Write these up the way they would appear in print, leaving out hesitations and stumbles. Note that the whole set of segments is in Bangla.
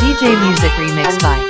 DJ Music Remix by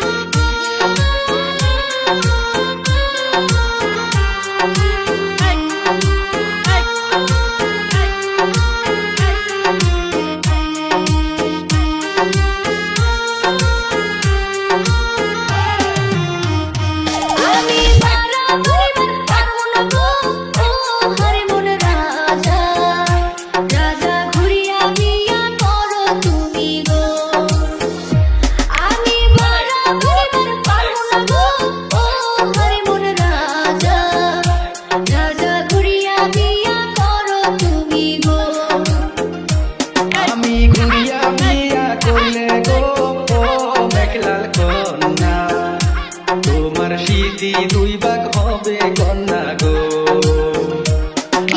দুই ভাগ হবে কন্যা গো।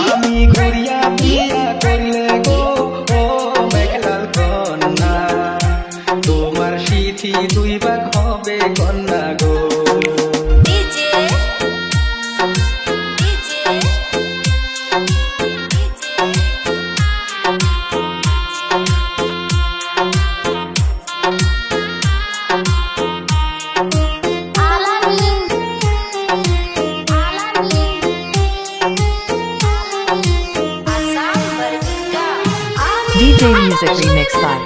আমি ঘুরিয়া বিয়া করলে গো ও মেঘলাল কন্যা, তোমার সিথি দুই ভাগ হবে কন্যা গো। DJ Music Remix by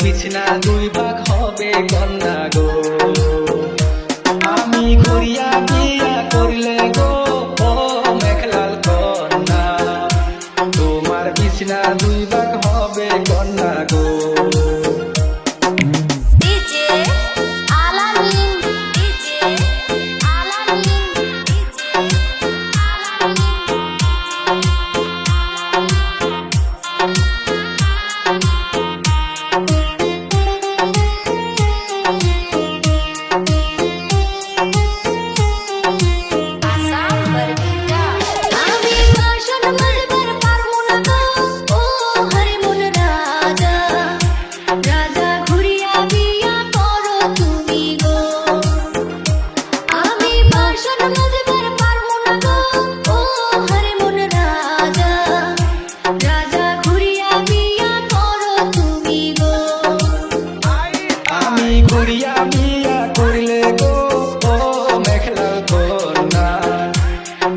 বিছনা দুই ভাগ হবে কন্যা গো। আমি ঘুরিয়া বিয়া করলে গো ও মেঘলাল কন্যা, তোমার বিছনা দুই ভাগ হবে কন্যা গো। ঘুরিয়া বিয়া করলে গো ও মেঘলাল কন্যা,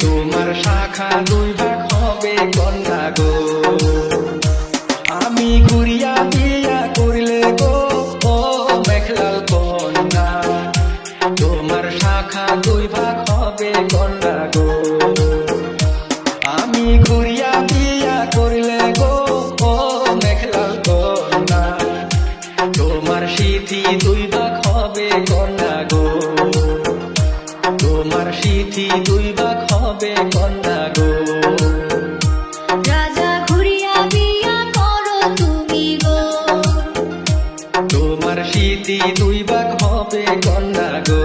তোমার শাখা দুই ভাগ হবে কন্যা গো। আমি ঘুরিয়া বিয়া করলে গো ও মেঘলাল কন্যা, তোমার শাখা দুই ভাগ হবে কন্যা গো। আমি ঘুরিয়া বিয়া করলে গো ও মেঘলাল কন্যা, তোমার সিথি দুই ভাগ হবে কন্যা গো। তোমার সিথি দুই ভাগ হবে কন্যা গো। রাজা ঘুরিয়া বিয়া করো তুমি গো, তোমার সিথি দুই ভাগ হবে কন্যা গো।